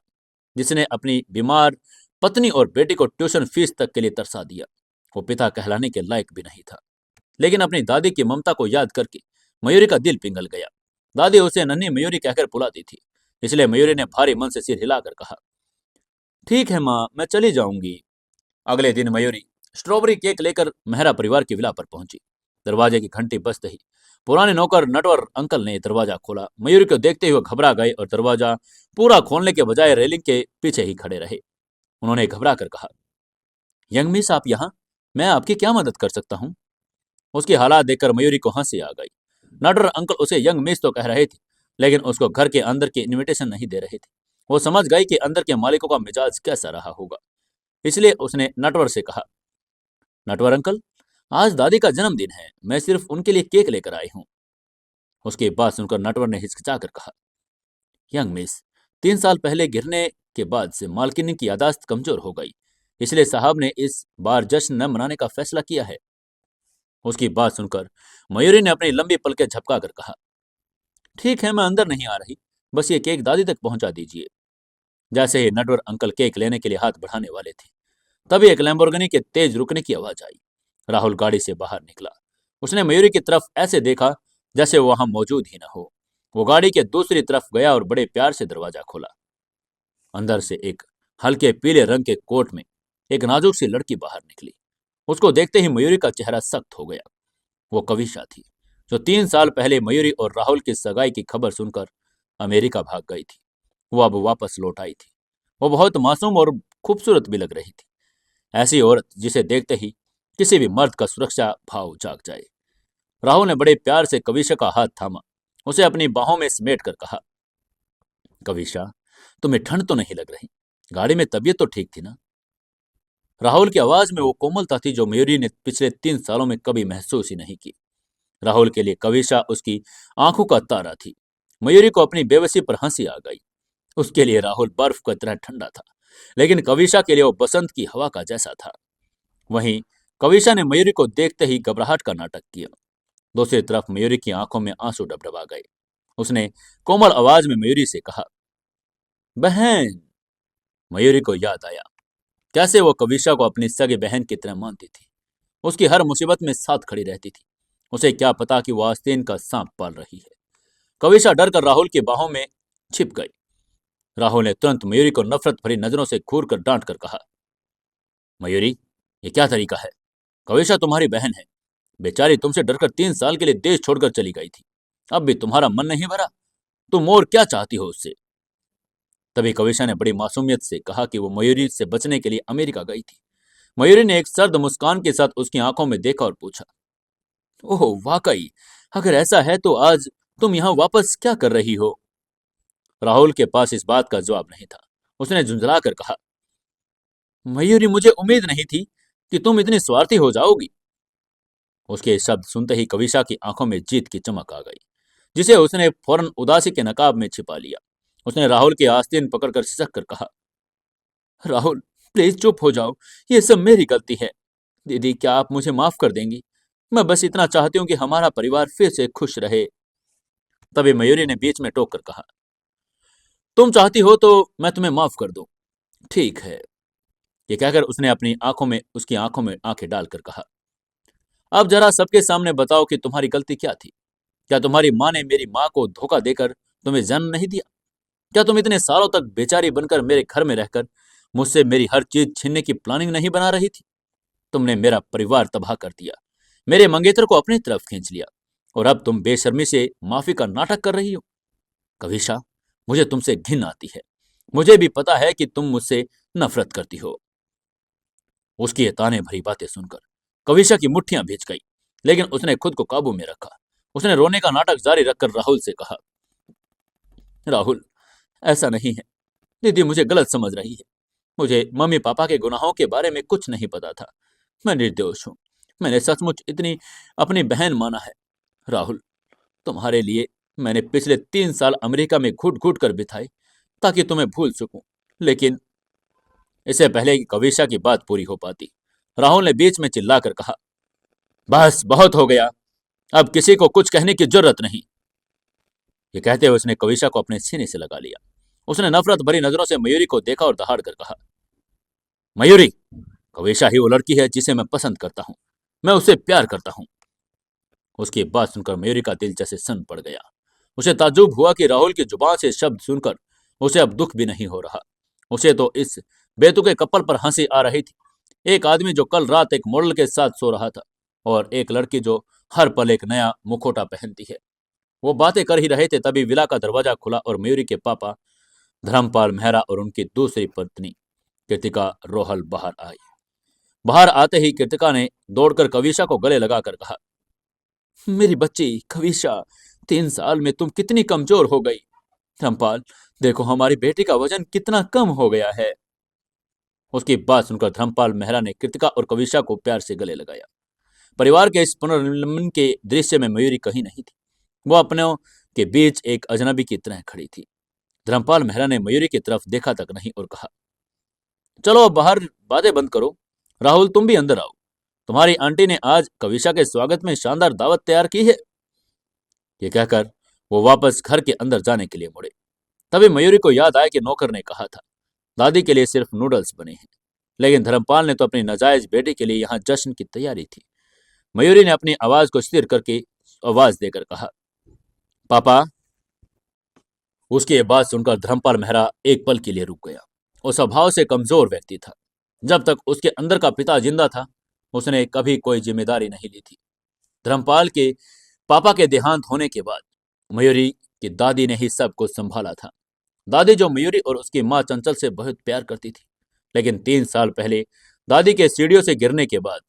जिसने अपनी बीमार पत्नी और बेटी को ट्यूशन फीस तक के लिए तरसा दिया। वो पिता कहलाने के लायक भी नहीं था। लेकिन अपनी दादी की ममता को याद करके मयूरी का दिल पिघल गया। दादी उसे नन्ही मयूरी कहकर बुलाती थी, इसलिए मयूरी ने भारी मन से सिर हिलाकर कहा, ठीक है माँ, मैं चली जाऊंगी। अगले दिन मयूरी स्ट्रॉबेरी केक लेकर मेहरा परिवार की विला पर पहुंची। दरवाजे की घंटी बजते ही पुराने नौकर नटवर अंकल ने दरवाजा खोला। मयूरी को देखते ही वो घबरा गए और दरवाजा पूरा खोलने के बजाय रेलिंग के पीछे ही खड़े रहे। उन्होंने घबरा कर कहा, यंग मिस, आप यहाँ? मैं आपकी क्या मदद कर सकता हूँ? उसकी हालात देखकर मयूरी को हंसी आ गई। नटवर अंकल उसे यंग मिस तो कह रहे थे, लेकिन उसको घर के अंदर की इनविटेशन नहीं दे रहे थे। वो समझ गई कि अंदर के मालिकों का मिजाज कैसा रहा होगा। इसलिए उसने नटवर से कहा, नटवर अंकल, आज दादी का जन्मदिन है, मैं सिर्फ उनके लिए केक लेकर आई हूँ। उसकी बात सुनकर नटवर ने हिचकिचाकर कहा, यंग मिस, 3 साल पहले गिरने के बाद से मालकिनी की यादाश्त कमजोर हो गई, इसलिए साहब ने इस बार जश्न न मनाने का फैसला किया है। उसकी बात सुनकर मयूरी ने अपनी लंबी पलकें झपका कर कहा, ठीक है, मैं अंदर नहीं आ रही, बस ये केक दादी तक पहुंचा दीजिए। जैसे ही नटवर अंकल केक लेने के लिए हाथ बढ़ाने वाले थे, तभी एक लैम्बोर्गिनी के तेज रुकने की आवाज आई। राहुल गाड़ी से बाहर निकला। उसने मयूरी की तरफ ऐसे देखा जैसे वो वहां मौजूद ही न हो। वो गाड़ी के दूसरी तरफ गया और बड़े प्यार से दरवाजा खोला। अंदर से एक हल्के पीले रंग के कोट में एक नाजुक सी लड़की बाहर निकली। उसको देखते ही मयूरी का चेहरा सख्त हो गया। वो कविशा थी, जो 3 साल पहले मयूरी और राहुल की सगाई की खबर सुनकर अमेरिका भाग गई थी। वो अब वापस लौट आई थी। वो बहुत मासूम और खूबसूरत भी लग रही थी। ऐसी औरत जिसे देखते ही किसी भी मर्द का सुरक्षा भाव जाग जाए। राहुल ने बड़े प्यार से कविशा का हाथ थामा, उसे अपनी बाहों में समेट कर कहा, कविशा, तुम्हें ठंड तो नहीं लग रही? गाड़ी में तबीयत तो ठीक थी ना? राहुल की आवाज में वो कोमलता थी जो मयूरी ने पिछले 3 सालों में कभी महसूस ही नहीं की। राहुल के लिए कविशा उसकी आंखों का तारा थी। मयूरी को अपनी बेबसी पर हंसी आ गई। उसके लिए राहुल बर्फ की तरह ठंडा था, लेकिन कविशा के लिए वो बसंत की हवा का जैसा था। वहीं कविशा ने मयूरी को देखते ही घबराहट का नाटक किया। दूसरी तरफ मयूरी की आंखों में आंसू डबडबा गए। उसने कोमल आवाज में मयूरी से कहा, बहन। मयूरी को याद आया कैसे वो कविशा को अपनी सगी बहन की तरह मानती थी। उसकी हर मुसीबत में साथ खड़ी रहती थी। उसे क्या पता कि वो आस्तीन का सांप पाल रही है। कविशा डर कर राहुल की बाहों में छिप गई। राहुल ने तुरंत मयूरी को नफरत भरी नजरों से घूर कर डांट कर कहा, मयूरी, ये क्या तरीका है? कविशा तुम्हारी बहन है। बेचारी तुमसे डरकर 3 साल के लिए देश छोड़कर चली गई थी। अब भी तुम्हारा मन नहीं भरा? तुम और क्या चाहती हो उससे? तभी कविशा ने बड़ी मासूमियत से कहा कि वो मयूरी से बचने के लिए अमेरिका गई थी। मयूरी ने एक सर्द मुस्कान के साथ उसकी आंखों में देखा और पूछा, ओह वाकई, अगर ऐसा है तो आज तुम यहाँ वापस क्या कर रही हो? राहुल के पास इस बात का जवाब नहीं था। उसने झुंझला कर कहा, मयूरी, मुझे उम्मीद नहीं थी कि तुम इतनी स्वार्थी हो जाओगी। उसके शब्द सुनते ही कविशा की आंखों में जीत की चमक आ गई, जिसे उसने फौरन उदासी के नकाब में छिपा लिया। उसने राहुल की आस्तीन पकड़कर सिसक कर कहा, राहुल, प्लीज चुप हो जाओ। ये सब मेरी गलती है। दीदी, क्या आप मुझे माफ कर देंगी? मैं बस इतना चाहती हूँ कि हमारा परिवार फिर से खुश रहे। तभी मयूरी ने बीच में टोक कर कहा, तुम चाहती हो तो मैं तुम्हें माफ कर दूं। ठीक है। ये कहकर उसने अपनी आंखों में उसकी आंखों में आंखें डालकर कहा, अब जरा सबके सामने बताओ कि तुम्हारी गलती क्या थी। क्या तुम्हारी माँ ने मेरी माँ को धोखा देकर तुम्हें जन्म नहीं दिया? क्या तुम इतने सालों तक बेचारी बनकर मेरे घर में रहकर मुझसे मेरी हर चीज छीनने की प्लानिंग नहीं बना रही थी? तुमने मेरा परिवार तबाह कर दिया, मेरे मंगेतर को अपनी तरफ खींच लिया, और अब तुम बेशर्मी से माफी का नाटक कर रही हो। कविशा, मुझे तुमसे घिन आती है। मुझे भी पता है कि तुम मुझसे नफरत करती हो। उसकी ये ताने भरी बातें सुनकर कविशा की मुट्ठियां भींच गई, लेकिन उसने खुद को काबू में रखा। उसने रोने का नाटक जारी रखकर राहुल से कहा, राहुल, ऐसा नहीं है। दीदी मुझे गलत समझ रही है। मुझे मम्मी पापा के गुनाहों के बारे में कुछ नहीं पता था। मैं निर्दोष हूँ। मैंने सचमुच इतनी अपनी बहन माना है। राहुल, तुम्हारे लिए मैंने पिछले 3 साल अमेरिका में घुट घुट कर बिताए ताकि तुम्हें भूल सकूं। लेकिन इससे पहले कि कविशा की बात पूरी हो पाती, राहुल ने बीच में चिल्लाकर कहा, बस बहुत हो गया। अब किसी को कुछ कहने की जरूरत नहीं। ये कहते हुए उसने कविशा को अपने सीने से लगा लिया। उसने नफरत भरी नजरों से मयूरी को देखा और दहाड़ कर कहा, मयूरी, कविशा ही वो लड़की है जिसे मैं पसंद करता हूँ। मैं उससे प्यार करता हूँ। उसकी बात सुनकर मयूरी का दिल जैसे सन पड़ गया। उसे ताज्जुब हुआ कि राहुल की जुबान से शब्द सुनकर उसे अब दुख भी नहीं हो रहा। उसे तो इस बेतुके कपल पर हंसी आ रही थी। एक आदमी जो कल रात एक मॉडल के साथ सो रहा था, और एक लड़की जो हर पल एक नया मुखौटा पहनती है। वो बातें कर ही रहे थे, तभी विला का दरवाजा खुला और मयूरी के पापा धर्मपाल मेहरा और उनकी दूसरी पत्नी कृतिका रोहल बाहर आई। बाहर आते ही कृतिका ने दौड़कर कविशा को गले लगाकर कहा, मेरी बच्ची कविशा, 3 साल में तुम कितनी कमजोर हो गई। धर्मपाल, देखो हमारी बेटी का वजन कितना कम हो गया है। उसकी बात सुनकर धर्मपाल मेहरा ने कृतिका और कविशा को प्यार से गले लगाया। परिवार के इस पुनर्मिलन के दृश्य में मयूरी कहीं नहीं थी। वो अपनों के बीच एक अजनबी की तरह खड़ी थी। धर्मपाल मेहरा ने मयूरी की तरफ देखा तक नहीं और कहा, चलो अब बाहर बातें बंद करो। राहुल, तुम भी अंदर आओ। तुम्हारी आंटी ने आज कविशा के स्वागत में शानदार दावत तैयार की है। ये कहकर वो वापस घर के अंदर जाने के लिए मुड़े। तभी मयूरी को याद आया कि नौकर ने कहा था, दादी के लिए सिर्फ नूडल्स बने हैं। लेकिन धर्मपाल ने तो अपनी नाजायज बेटे के लिए यहाँ जश्न की तैयारी थी। मयूरी ने अपनी आवाज को स्थिर करके आवाज देकर कहा, पापा। उसकी ये बात सुनकर धर्मपाल मेहरा एक पल के लिए रुक गया। वो स्वभाव से कमजोर व्यक्ति था। जब तक उसके अंदर का पिता जिंदा था, उसने कभी कोई जिम्मेदारी नहीं ली थी। धर्मपाल के पापा के देहांत होने के बाद मयूरी की दादी ने ही सब कुछ संभाला था। दादी जो मयूरी और उसकी माँ चंचल से बहुत प्यार करती थी। लेकिन 3 साल पहले दादी के सीढ़ियों से गिरने के बाद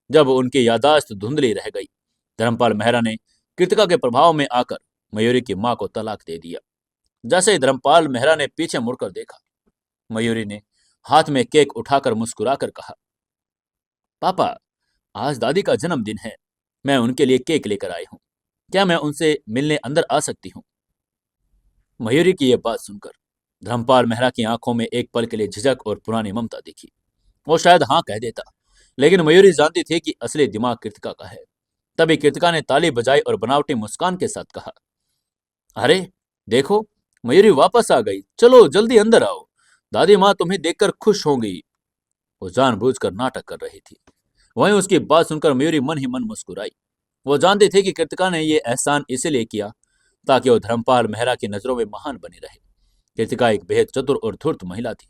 जब उनकी यादाश्त धुंधली रह गई, धर्मपाल मेहरा ने कृतिका के प्रभाव में आकर मयूरी की माँ को तलाक दे दिया। जैसे ही धर्मपाल मेहरा ने पीछे मुड़कर देखा, मयूरी ने हाथ में केक उठाकर मुस्कुराकर कहा, पापा, आज दादी का जन्मदिन है। मैं उनके लिए केक लेकर आई हूं। क्या मैं उनसे मिलने अंदर आ सकती हूँ? मयूरी की यह बात सुनकर धर्मपाल मेहरा की आंखों में एक पल के लिए झिझक और पुरानी ममता दिखी। वो शायद हाँ कह देता, लेकिन मयूरी जानती थी कि असली दिमाग कृतिका का है। तभी कृतिका ने ताली बजाई और बनावटी मुस्कान के साथ कहा, अरे देखो, मयूरी वापस आ गई, चलो जल्दी अंदर आओ, दादी माँ तुम्हें देखकर खुश होंगी। वो जानबूझकर नाटक कर रही थी। वहीं उसकी बात सुनकर मयूरी मन ही मन मुस्कुराई। वो जानती थी कि कृतिका ने यह एहसान इसीलिए किया ताकि वो धर्मपाल मेहरा की नजरों में महान बनी रहे। कृतिका एक बेहद चतुर और धूर्त महिला थी,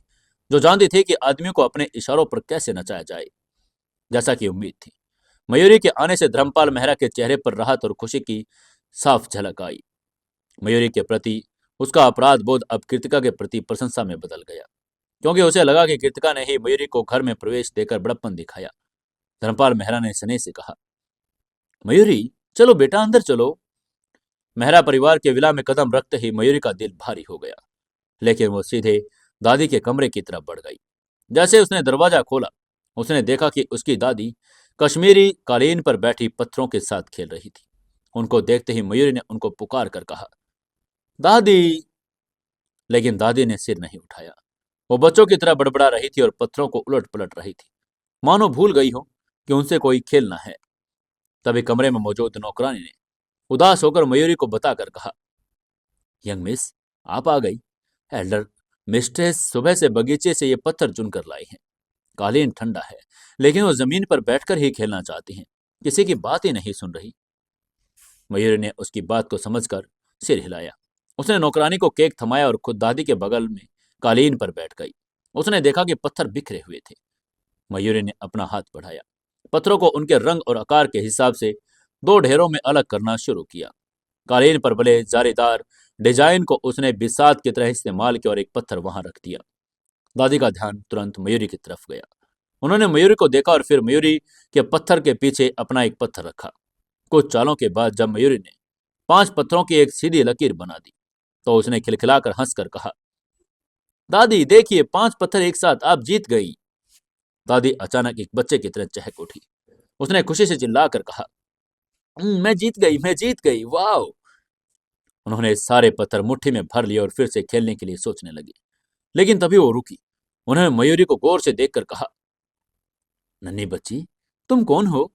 जो जानती थी कि आदमियों को अपने इशारों पर कैसे नचाया जाए। जैसा कि उम्मीद थी, मयूरी के आने से धर्मपाल मेहरा के चेहरे पर राहत और खुशी की साफ झलक आई। मयूरी के प्रति उसका अपराध बोध अब कृतिका के प्रति प्रशंसा में बदल गया, क्योंकि उसे लगा कि कृतिका ने ही मयूरी को घर में प्रवेश देकर बड़प्पन दिखाया। धर्मपाल मेहरा ने स्नेह से कहा, मयूरी चलो बेटा अंदर चलो। मेहरा परिवार के विला में कदम रखते ही मयूरी का दिल भारी हो गया, लेकिन वो सीधे दादी के कमरे की तरफ बढ़ गई। जैसे उसने दरवाजा खोला, उसने देखा कि उसकी दादी कश्मीरी कालीन पर बैठी पत्थरों के साथ खेल रही थी। उनको देखते ही मयूरी ने उनको पुकार कर कहा, दादी। लेकिन दादी ने सिर नहीं उठाया। वो बच्चों की तरह बड़बड़ा रही थी और पत्थरों को उलट पलट रही थी, मानो भूल गई हो कि उनसे कोई खेलना है। तभी कमरे में मौजूद नौकरानी ने उदास होकर मयूरी को बताकर कहा, यंग मिस, आप आ गई। एल्डर मिस्ट्रेस सुबह से बगीचे से ये पत्थर चुनकर लाई हैं। कालीन ठंडा है, लेकिन वो जमीन पर बैठकर ही खेलना चाहती हैं, किसी की बात ही नहीं सुन रही। मयूरी ने उसकी बात को समझकर सिर हिलाया। उसने नौकरानी को केक थमाया और खुद दादी के बगल में कालीन पर बैठ गई। उसने देखा कि पत्थर बिखरे हुए थे। मयूरी ने अपना हाथ बढ़ाया, पत्थरों को उनके रंग और आकार के हिसाब से दो ढेरों में अलग करना शुरू किया। कालीन पर बले जालीदार डिजाइन को उसने बिसात की तरह इस्तेमाल किया और एक पत्थर वहां रख दिया। दादी का ध्यान तुरंत मयूरी की तरफ गया। उन्होंने मयूरी को देखा और फिर मयूरी के पत्थर के पीछे अपना एक पत्थर रखा। कुछ चालों के बाद जब मयूरी ने 5 पत्थरों की एक सीधी लकीर बना दी, तो उसने खिलखिलाकर हंसकर कहा, दादी देखिए, 5 पत्थर एक साथ, आप जीत गई। दादी अचानक एक बच्चे की तरह चहक उठी। उसने खुशी से चिल्लाकर कहा, मैं जीत गई, मैं जीत गई, वाह। उन्होंने सारे पत्थर मुट्ठी में भर लिए और फिर से खेलने के लिए सोचने लगी, लेकिन तभी वो रुकी। उन्होंने मयूरी को गौर से देखकर कहा, नन्ही बच्ची, तुम कौन हो?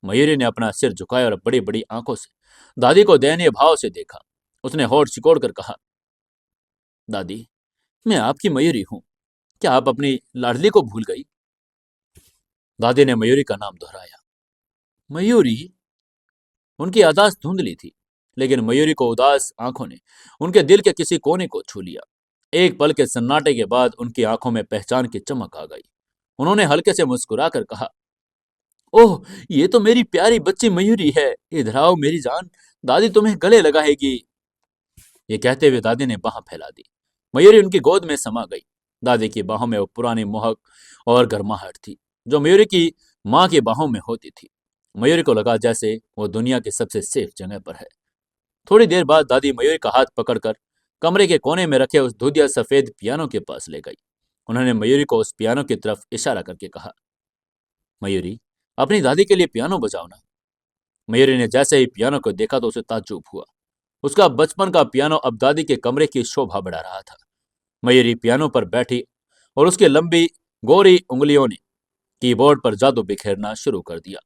मयूरी ने अपना सिर झुकाया और बड़ी बड़ी आंखों से दादी को दयनीय भाव से देखा। उसने होठ सिकोड़ कर कहा, दादी, मैं आपकी मयूरी हूं, क्या आप अपनी लाडली को भूल गई? दादी ने मयूरी का नाम दोहराया। मयूरी? उनकी आवाज धुंधली थी, लेकिन मयूरी को उदास आंखों ने उनके दिल के किसी कोने को छू लिया। एक पल के सन्नाटे के बाद उनकी आंखों में पहचान की चमक आ गई। उन्होंने हल्के से मुस्कुराकर कहा, ओह, ये तो मेरी प्यारी बच्ची मयूरी है। इधर आओ मेरी जान, दादी तुम्हें गले लगाएगी। ये कहते हुए दादी ने बाह फैला दी। मयूरी उनकी गोद में समा गई। दादी की बाहों में वो पुरानी मोहक और गर्माहट थी, जो मयूरी की माँ की बाहों में होती थी। मयूरी को लगा जैसे वो दुनिया की सबसे सेफ जगह पर है। थोड़ी देर बाद दादी मयूरी का हाथ पकड़कर कमरे के कोने में रखे उस धुंधिया सफेद पियानो के पास ले गई। उन्होंने मयूरी को उस पियानो की तरफ इशारा करके कहा, मयूरी, अपनी दादी के लिए पियानो बजाओ ना। मयूरी ने जैसे ही पियानो को देखा तो उसे ताज्जुब हुआ। उसका बचपन का पियानो अब दादी के कमरे की शोभा बढ़ा रहा था। मयूरी पियानो पर बैठी और उसकी लंबी गोरी उंगलियों ने कीबोर्ड पर जादू बिखेरना शुरू कर दिया।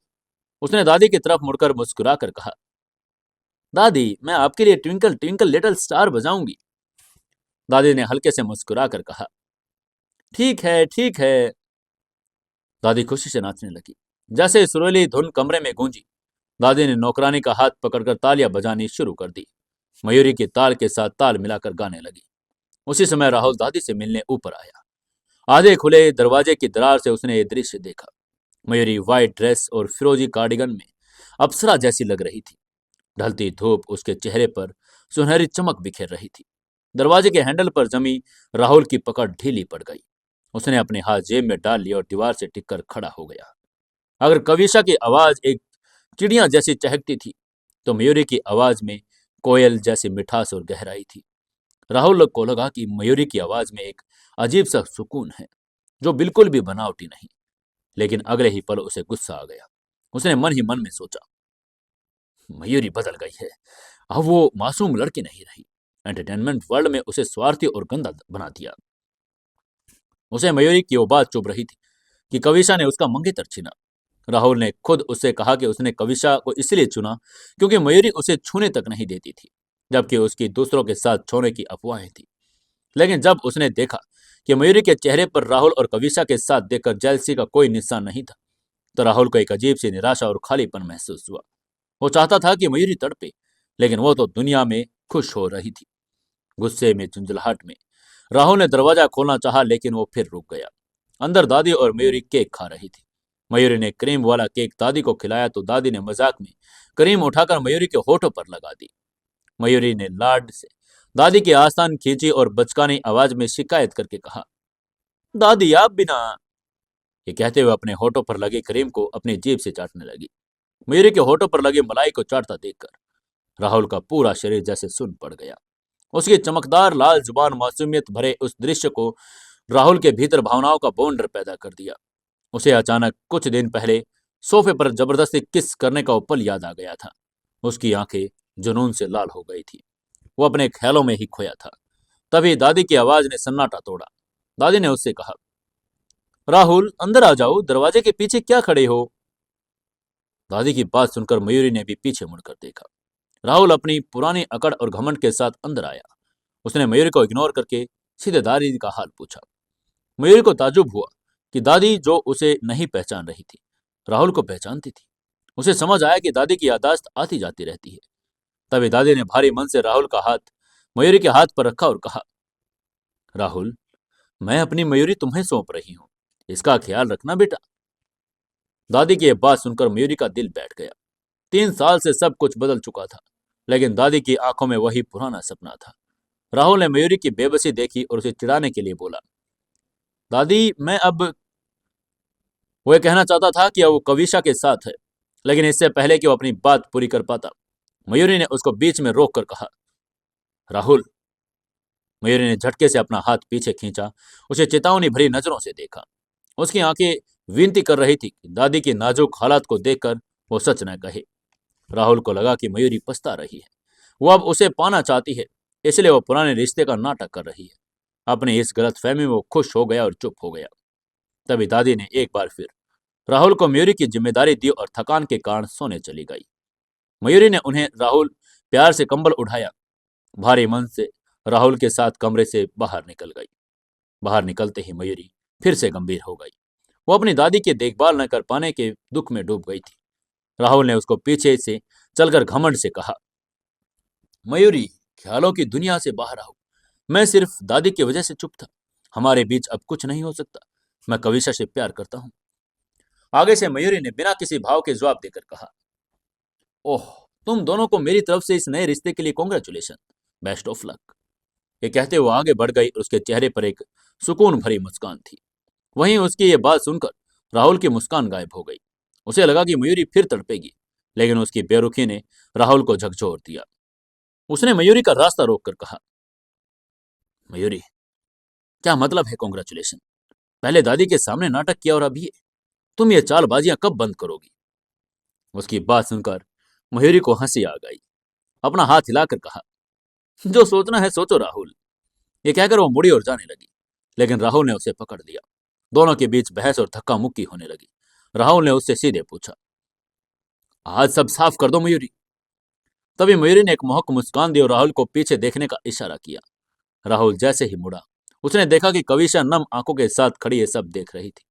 उसने दादी की तरफ मुड़कर मुस्कुराकर कहा, दादी, मैं आपके लिए ट्विंकल ट्विंकल लिटिल स्टार बजाऊंगी। दादी ने हल्के से मुस्कुराकर कहा, ठीक है, ठीक है। दादी खुशी से नाचने लगी। जैसे ही सुरीली धुन कमरे में गूंजी, दादी ने नौकरानी का हाथ पकड़कर तालियां बजानी शुरू कर दी। मयूरी की ताल के साथ ताल मिलाकर गाने लगी। उसी समय राहुल दादी से मिलने ऊपर आया। आधे खुले दरवाजे की दरार से उसने ये दृश्य देखा। मयूरी व्हाइट ड्रेस और फिरोजी कार्डिगन में अप्सरा जैसी लग रही थी। ढलती धूप उसके चेहरे पर सुनहरी चमक बिखेर रही थी। दरवाजे के हैंडल पर जमी राहुल की पकड़ ढीली पड़ गई। उसने अपने हाथ जेब में डाल लिया और दीवार से टिककर खड़ा हो गया। अगर कविशा की आवाज एक चिड़िया जैसी चहकती थी, तो मयूरी की आवाज में कोयल जैसी मिठास और गहराई थी। राहुल को लगा कि मयूरी की आवाज में एक अजीब सा सुकून है, जो बिल्कुल भी बनावटी नहीं। लेकिन अगले ही पल उसे गुस्सा आ गया। उसने मन ही मन में सोचा, मयूरी बदल गई है। अब वो मासूम लड़की नहीं रही। एंटरटेनमेंट वर्ल्ड में उसे स्वार्थी और गंदा बना दिया। उसे मयूरी की वो बात चुभ रही थी कि कविशा ने उसका मंगेतर छीना। राहुल ने खुद उससे कहा कि उसने कविशा को इसलिए चुना क्योंकि मयूरी उसे छूने तक नहीं देती थी, जबकि उसकी दूसरों के साथ छोड़ने की अफवाहें थी। लेकिन जब उसने देखा कि मयूरी के चेहरे पर राहुल और कविशा के साथ देखकर जेलसी का कोई निशान नहीं था, तो राहुल को एक अजीब सी निराशा और खालीपन महसूस हुआ। वो चाहता था कि मयूरी तड़पे, लेकिन वो तो दुनिया में खुश हो रही थी। गुस्से में, झुंझलाहट में राहुल ने दरवाजा खोलना चाहा, लेकिन वो फिर रुक गया। अंदर दादी और मयूरी केक खा रही थी। मयूरी ने क्रीम वाला केक दादी को खिलाया तो दादी ने मजाक में क्रीम उठाकर मयूरी के होठों पर लगा दी। मयूरी ने लाड से दादी की आस्तान खींची और बचकानी आवाज में शिकायत करके कहा, दादी आप बिना। ये कहते हुए अपने होठों पर लगी क्रीम को अपनी जीभ से चाटने लगी। मयूरी के होठों पर लगी मलाई को चाटता देखकर राहुल का पूरा शरीर जैसे सुन्न पड़ गया। उसकी चमकदार लाल जुबान मासूमियत भरे उस दृश्य को राहुल के भीतर भावनाओं का बौंडर पैदा कर दिया। उसे अचानक कुछ दिन पहले सोफे पर जबरदस्ती किस करने का वो पल याद आ गया था। उसकी आंखें जुनून से लाल हो गई थी। वो अपने ख्यालों में ही खोया था। तभी दादी की आवाज ने सन्नाटा तोड़ा। दादी ने उससे कहा, राहुल अंदर आ जाओ, दरवाजे के पीछे क्या खड़े हो। दादी की बात सुनकर मयूरी ने भी पीछे मुड़कर देखा। राहुल अपनी पुरानी अकड़ और घमंड के साथ अंदर आया। उसने मयूरी को इग्नोर करके सीधे दादी का हाल पूछा। मयूरी को ताज्जुब हुआ कि दादी जो उसे नहीं पहचान रही थी, राहुल को पहचानती थी। उसे समझ आया कि दादी की यादाश्त आती जाती रहती है। तभी दादी ने भारी मन से राहुल का हाथ मयूरी के हाथ पर रखा और कहा, राहुल मैं अपनी मयूरी तुम्हें सौंप रही हूं, इसका ख्याल रखना बेटा। दादी की यह बात सुनकर मयूरी का दिल बैठ गया। 3 साल से सब कुछ बदल चुका था, लेकिन दादी की आंखों में वही पुराना सपना था। राहुल ने मयूरी की बेबसी देखी और उसे चिढ़ाने के लिए बोला, दादी मैं अब। वो ये कहना चाहता था कि वो कविशा के साथ है, लेकिन इससे पहले कि वो अपनी बात पूरी कर पाता, मयूरी ने उसको बीच में रोक कर कहा, राहुल। मयूरी ने झटके से अपना हाथ पीछे खींचा, उसे चेतावनी भरी नजरों से देखा। उसकी आंखें विनती कर रही थी कि दादी की नाजुक हालात को देखकर वो सच न कहे। राहुल को लगा कि मयूरी पछता रही है। वो अब उसे पाना चाहती है, इसलिए वो पुराने रिश्ते का नाटक कर रही है। अपनी इस गलतफहमी में वो खुश हो गया और चुप हो गया। तभी दादी ने एक बार फिर राहुल को मयूरी की जिम्मेदारी दी और थकान के कारण सोने चली गई। मयूरी ने उन्हें राहुल प्यार से कंबल उठाया। भारी मन से राहुल के साथ कमरे से बाहर निकल गई। बाहर निकलते ही मयूरी फिर से गंभीर हो गई। वो अपनी दादी की देखभाल न कर पाने के दुख में डूब गई थी। राहुल ने उसको पीछे से चलकर घमंड से कहा, मयूरी ख्यालों की दुनिया से बाहर आओ। मैं सिर्फ दादी की वजह से चुप था। हमारे बीच अब कुछ नहीं हो सकता। मैं कविशा से प्यार करता हूं। आगे से मयूरी ने बिना किसी भाव के जवाब देकर कहा, ओह तुम दोनों को मेरी तरफ से इस नए रिश्ते के लिए कॉन्ग्रेचुलेशन, बेस्ट ऑफ लक। ये कहते हुए आगे बढ़ गई और उसके चेहरे पर एक सुकून भरी मुस्कान थी। वहीं उसकी ये बात सुनकर राहुल की मुस्कान गायब हो गई। उसे लगा कि मयूरी फिर तड़पेगी, लेकिन उसकी बेरुखी ने राहुल को झकझोर दिया। उसने मयूरी का रास्ता रोककर कहा, मयूरी क्या मतलब है कॉन्ग्रेचुलेशन? पहले दादी के सामने नाटक किया और अब ये। तुम ये चालबाजियां कब बंद करोगी? उसकी बात सुनकर मयूरी को हंसी आ गई। अपना हाथ हिलाकर कहा, जो सोचना है सोचो राहुल। ये कहकर वो मुड़ी और जाने लगी, लेकिन राहुल ने उसे पकड़ लिया। दोनों के बीच बहस और धक्का मुक्की होने लगी। राहुल ने उससे सीधे पूछा, आज सब साफ कर दो मयूरी। तभी मयूरी ने एक मोहक मुस्कान दी और राहुल को पीछे देखने का इशारा किया। राहुल जैसे ही मुड़ा, उसने देखा कि कविशा नम आंखों के साथ खड़ी ये सब देख रही थी।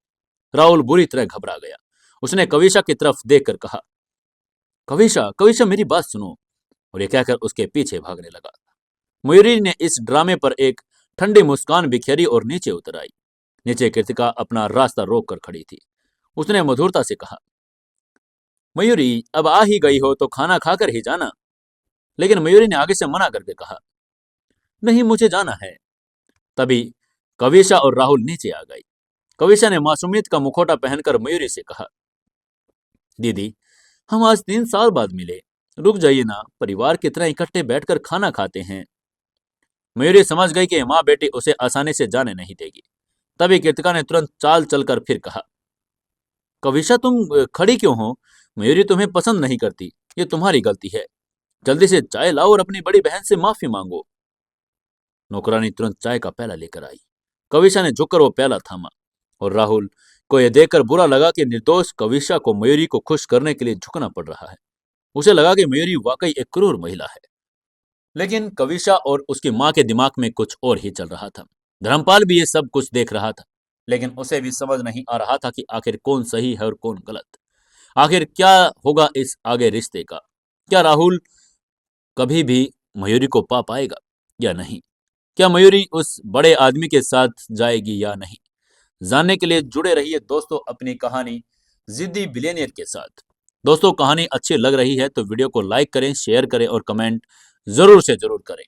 राहुल बुरी तरह घबरा गया। उसने कविशा की तरफ देखकर कहा, कविशा कविशा मेरी बात सुनो। और ये कहकर उसके पीछे भागने लगा। मयूरी ने इस ड्रामे पर एक ठंडी मुस्कान बिखेरी और नीचे उतर आई। नीचे कृतिका अपना रास्ता रोक कर खड़ी थी। उसने मधुरता से कहा, मयूरी अब आ ही गई हो तो खाना खाकर ही जाना। लेकिन मयूरी ने आगे से मना करके कहा, नहीं मुझे जाना है। तभी कविशा और राहुल नीचे आ गई। कविशा ने मासूमियत का मुखौटा पहनकर मयूरी से कहा, दीदी हम आज 3 साल बाद मिले, रुक जाइए ना, परिवार की तरह इकट्ठे बैठकर खाना खाते हैं। मयूरी समझ गई कि माँ बेटी उसे आसानी से जाने नहीं देगी। तभी कृतिका ने तुरंत चाल चलकर फिर कहा, कविशा तुम खड़ी क्यों हो? मयूरी तुम्हें पसंद नहीं करती। ये तुम्हारी गलती है, जल्दी से चाय लाओ और अपनी बड़ी बहन से माफी मांगो। नौकरानी तुरंत चाय का प्याला लेकर आई। कविशा ने झुककर वो प्याला थामा और राहुल को यह देखकर बुरा लगा कि निर्दोष कविशा को मयूरी को खुश करने के लिए झुकना पड़ रहा है। उसे लगा कि मयूरी वाकई एक क्रूर महिला है, लेकिन कविशा और उसकी माँ के दिमाग में कुछ और ही चल रहा था। धर्मपाल भी ये सब कुछ देख रहा था, लेकिन उसे भी समझ नहीं आ रहा था कि आखिर कौन सही है और कौन गलत। आखिर क्या होगा इस आगे रिश्ते का? क्या राहुल कभी भी मयूरी को पा पाएगा या नहीं? क्या मयूरी उस बड़े आदमी के साथ जाएगी या नहीं? जानने के लिए जुड़े रहिए दोस्तों अपनी कहानी जिद्दी बिलियनियर के साथ। दोस्तों, कहानी अच्छी लग रही है तो वीडियो को लाइक करें, शेयर करें और कमेंट जरूर से जरूर करें।